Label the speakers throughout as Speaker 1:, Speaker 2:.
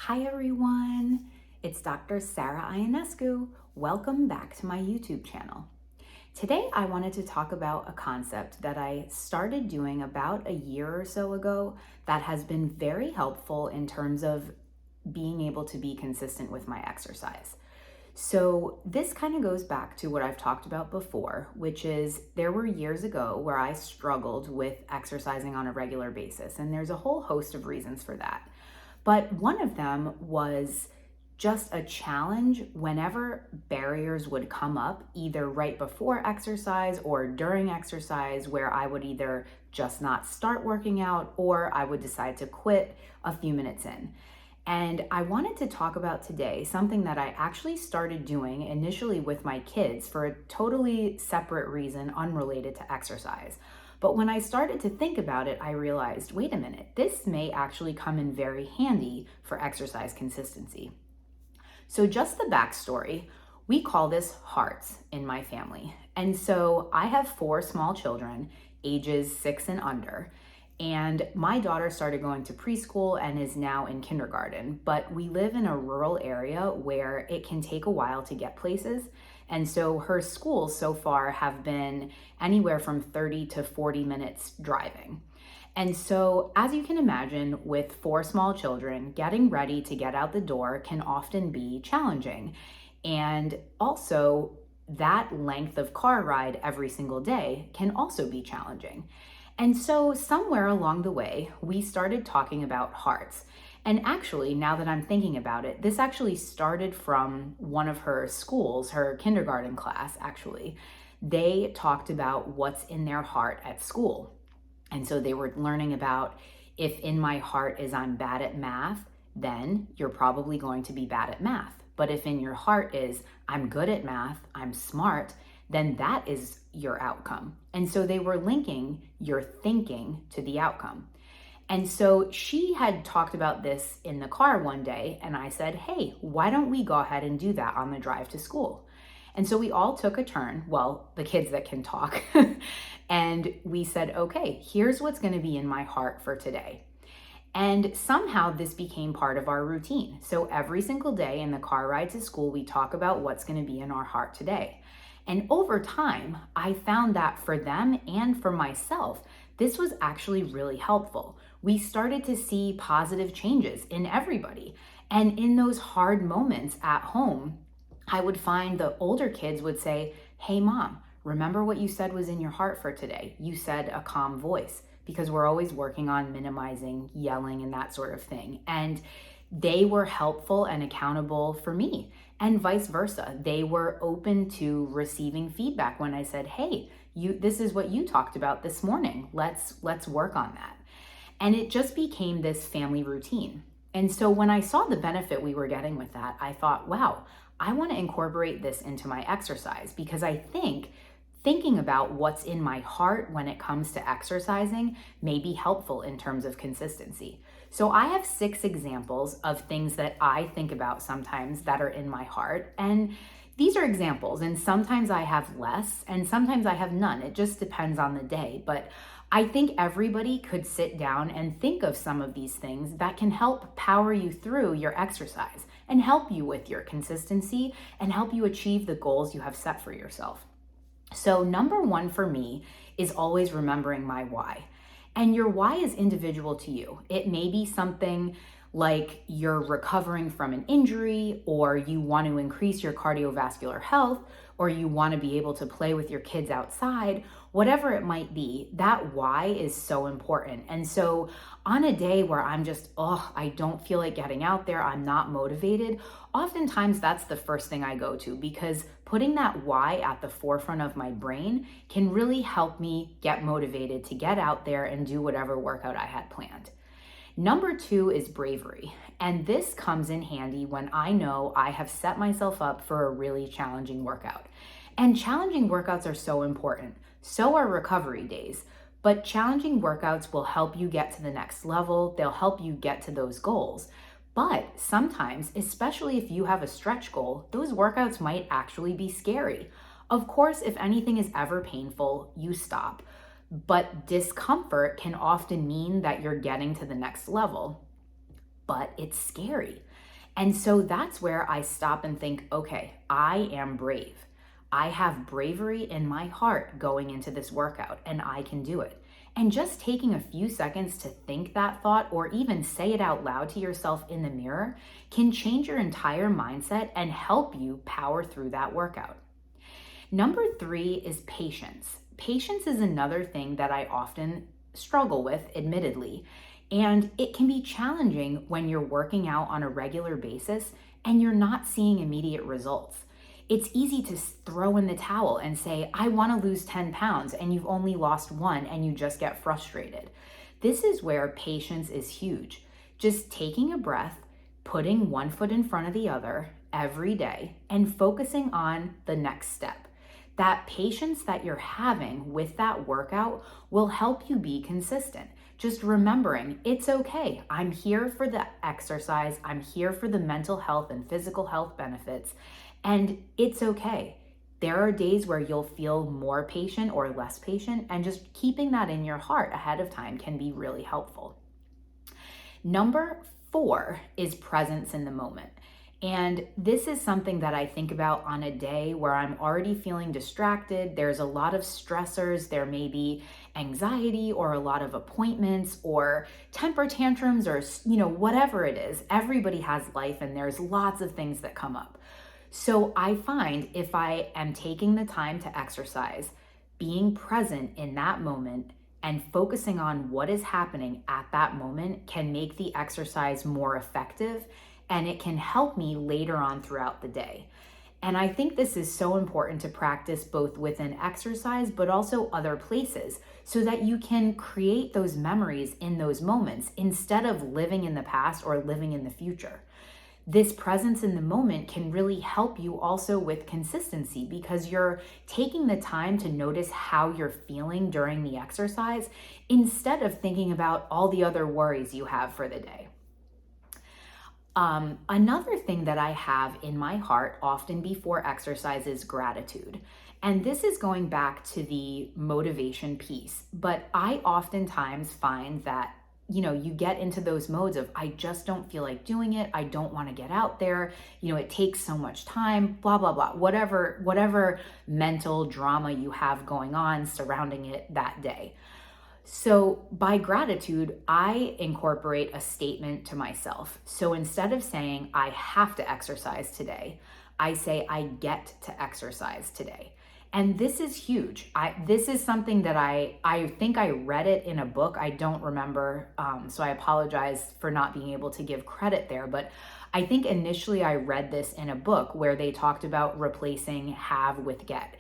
Speaker 1: Hi everyone, it's Dr. Sara Ionescu. Welcome back to my YouTube channel. Today I wanted to talk about a concept that I started doing about a year or so ago that has been very helpful in terms of being able to be consistent with my exercise. So this kind of goes back to what I've talked about before, which is there were years ago where I struggled with exercising on a regular basis, and there's a whole host of reasons for that. But one of them was just a challenge whenever barriers would come up, either right before exercise or during exercise, where I would either just not start working out or I would decide to quit a few minutes in. And I wanted to talk about today something that I actually started doing initially with my kids for a totally separate reason, unrelated to exercise. But when I started to think about it, I realized, wait a minute, this may actually come in very handy for exercise consistency. So just the backstory, we call this hearts in my family. And so I have 4 small children, ages 6 and under. And my daughter started going to preschool and is now in kindergarten, but we live in a rural area where it can take a while to get places. And so her schools so far have been anywhere from 30 to 40 minutes driving. And so, as you can imagine, with 4 small children, getting ready to get out the door can often be challenging. And also, that length of car ride every single day can also be challenging. And so somewhere along the way, we started talking about hearts. And actually, now that I'm thinking about it, this actually started from one of her schools, her kindergarten class, actually. They talked about what's in their heart at school. And so they were learning about, if in my heart is I'm bad at math, then you're probably going to be bad at math. But if in your heart is I'm good at math, I'm smart, then that is your outcome. And so they were linking your thinking to the outcome. And so she had talked about this in the car one day, and I said, hey, why don't we go ahead and do that on the drive to school? And so we all took a turn, well, the kids that can talk, and we said, okay, here's what's going to be in my heart for today. And somehow this became part of our routine. So every single day in the car ride to school, we talk about what's going to be in our heart today. And over time, I found that for them and for myself, this was actually really helpful. We started to see positive changes in everybody. And in those hard moments at home, I would find the older kids would say, hey, Mom, remember what you said was in your heart for today? You said a calm voice, because we're always working on minimizing yelling and that sort of thing. And they were helpful and accountable for me, and vice versa. They were open to receiving feedback when I said, hey, this is what you talked about this morning. Let's work on that. And it just became this family routine. And so when I saw the benefit we were getting with that, I thought, wow, I want to incorporate this into my exercise, because I think thinking about what's in my heart when it comes to exercising may be helpful in terms of consistency. So I have 6 examples of things that I think about sometimes that are in my heart. And these are examples, and sometimes I have less and sometimes I have none. It just depends on the day. But I think everybody could sit down and think of some of these things that can help power you through your exercise and help you with your consistency and help you achieve the goals you have set for yourself. So number 1 for me is always remembering my why. And your why is individual to you. It may be something like you're recovering from an injury, or you want to increase your cardiovascular health, or you want to be able to play with your kids outside, whatever it might be. That why is so important. And so on a day where I'm just, I don't feel like getting out there, I'm not motivated, oftentimes that's the first thing I go to, because putting that why at the forefront of my brain can really help me get motivated to get out there and do whatever workout I had planned. Number 2 is bravery. And this comes in handy when I know I have set myself up for a really challenging workout. And challenging workouts are so important. So are recovery days. But challenging workouts will help you get to the next level. They'll help you get to those goals. But sometimes, especially if you have a stretch goal, those workouts might actually be scary. Of course, if anything is ever painful, you stop. But discomfort can often mean that you're getting to the next level. But it's scary. And so that's where I stop and think, okay, I am brave. I have bravery in my heart going into this workout and I can do it. And just taking a few seconds to think that thought or even say it out loud to yourself in the mirror can change your entire mindset and help you power through that workout. Number 3 is patience. Patience is another thing that I often struggle with, admittedly, and it can be challenging when you're working out on a regular basis and you're not seeing immediate results. It's easy to throw in the towel and say, I want to lose 10 pounds, and you've only lost 1 and you just get frustrated. This is where patience is huge. Just taking a breath, putting one foot in front of the other every day, and focusing on the next step. That patience that you're having with that workout will help you be consistent. Just remembering it's okay. I'm here for the exercise. I'm here for the mental health and physical health benefits. And it's okay. There are days where you'll feel more patient or less patient, and just keeping that in your heart ahead of time can be really helpful. Number 4 is presence in the moment. And this is something that I think about on a day where I'm already feeling distracted. There's a lot of stressors. There may be anxiety or a lot of appointments or temper tantrums or, whatever it is. Everybody has life and there's lots of things that come up. So I find if I am taking the time to exercise, being present in that moment and focusing on what is happening at that moment can make the exercise more effective, and it can help me later on throughout the day. And I think this is so important to practice both within exercise, but also other places, so that you can create those memories in those moments instead of living in the past or living in the future. This presence in the moment can really help you also with consistency, because you're taking the time to notice how you're feeling during the exercise instead of thinking about all the other worries you have for the day. Another thing that I have in my heart often before exercise is gratitude. And this is going back to the motivation piece, but I oftentimes find that you get into those modes of, I just don't feel like doing it. I don't want to get out there. It takes so much time, blah, blah, blah, whatever mental drama you have going on surrounding it that day. So by gratitude, I incorporate a statement to myself. So instead of saying, I have to exercise today, I say, I get to exercise today. And this is huge. This is something that I think I read it in a book. I don't remember, so I apologize for not being able to give credit there. But I think initially I read this in a book where they talked about replacing have with get.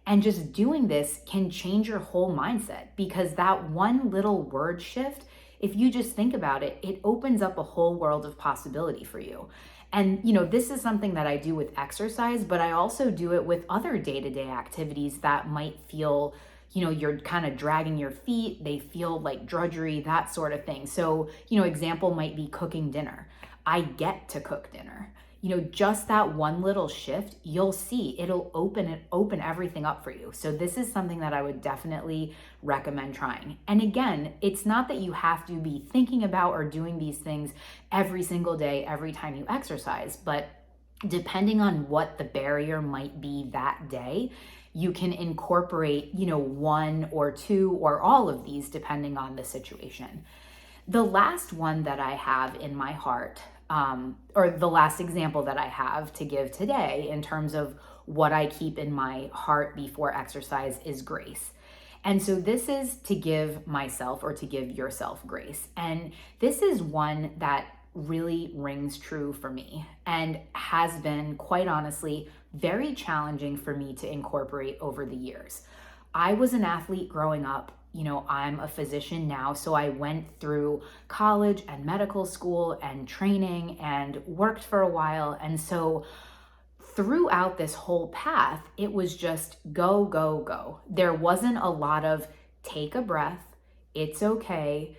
Speaker 1: And just doing this can change your whole mindset, because that one little word shift, if you just think about it, it opens up a whole world of possibility for you. And, this is something that I do with exercise, but I also do it with other day-to-day activities that might feel, you're kind of dragging your feet. They feel like drudgery, that sort of thing. So, example might be cooking dinner. I get to cook dinner. Just that one little shift, you'll see it'll open everything up for you. So this is something that I would definitely recommend trying. And again, it's not that you have to be thinking about or doing these things every single day, every time you exercise, but depending on what the barrier might be that day, you can incorporate, 1 or 2 or all of these depending on the situation. The last one that I have in my heart, or the last example that I have to give today in terms of what I keep in my heart before exercise, is grace. And so this is to give myself or to give yourself grace. And this is one that really rings true for me and has been, quite honestly, very challenging for me to incorporate over the years. I was an athlete growing up. I'm a physician now, so I went through college and medical school and training and worked for a while. And so throughout this whole path, it was just go, go, go. There wasn't a lot of take a breath, it's okay,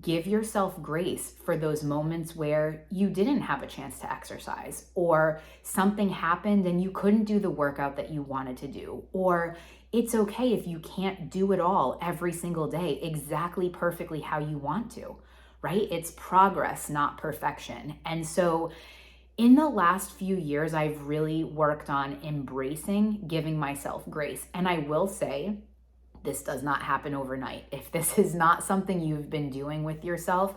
Speaker 1: give yourself grace for those moments where you didn't have a chance to exercise, or something happened and you couldn't do the workout that you wanted to do, or it's okay if you can't do it all every single day exactly perfectly how you want to, right? It's progress, not perfection. And so In the last few years, I've really worked on embracing giving myself grace. And I will say, this does not happen overnight. If this is not something you've been doing with yourself,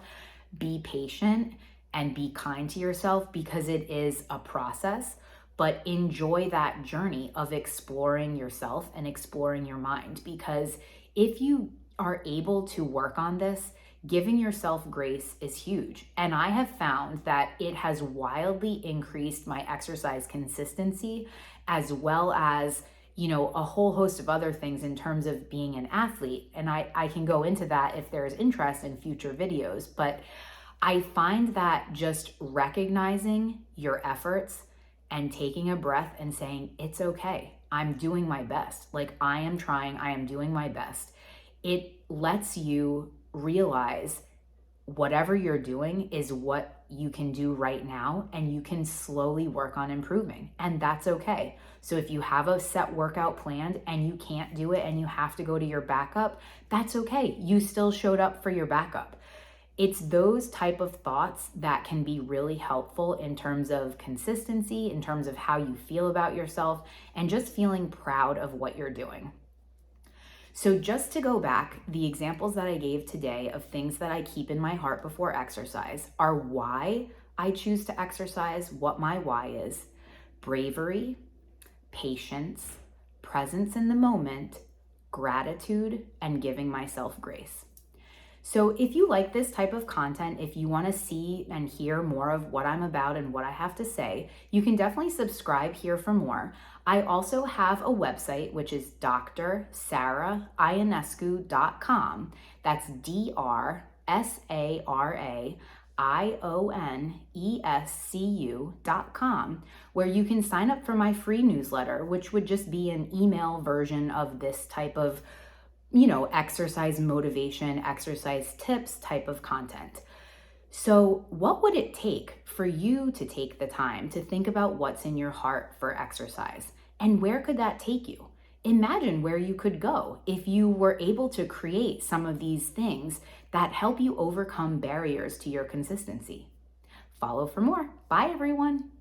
Speaker 1: be patient and be kind to yourself, because it is a process. But enjoy that journey of exploring yourself and exploring your mind, because if you are able to work on this, giving yourself grace is huge. And I have found that it has wildly increased my exercise consistency, as well as, a whole host of other things in terms of being an athlete. And I can go into that if there's interest in future videos. But I find that just recognizing your efforts and taking a breath and saying, it's okay, I'm doing my best. Like, I am trying, I am doing my best. It lets you realize whatever you're doing is what you can do right now, and you can slowly work on improving, and that's okay. So if you have a set workout planned and you can't do it and you have to go to your backup, that's okay. You still showed up for your backup. It's those type of thoughts that can be really helpful in terms of consistency, in terms of how you feel about yourself, and just feeling proud of what you're doing. So just to go back, the examples that I gave today of things that I keep in my heart before exercise are why I choose to exercise, what my why is: bravery, patience, presence in the moment, gratitude, and giving myself grace. So if you like this type of content, if you want to see and hear more of what I'm about and what I have to say, you can definitely subscribe here for more. I also have a website, which is drsaraionescu.com. That's DRSARAIONESCU.com, where you can sign up for my free newsletter, which would just be an email version of this type of exercise motivation, exercise tips type of content. So what would it take for you to take the time to think about what's in your heart for exercise? And where could that take you? Imagine where you could go if you were able to create some of these things that help you overcome barriers to your consistency. Follow for more. Bye, everyone.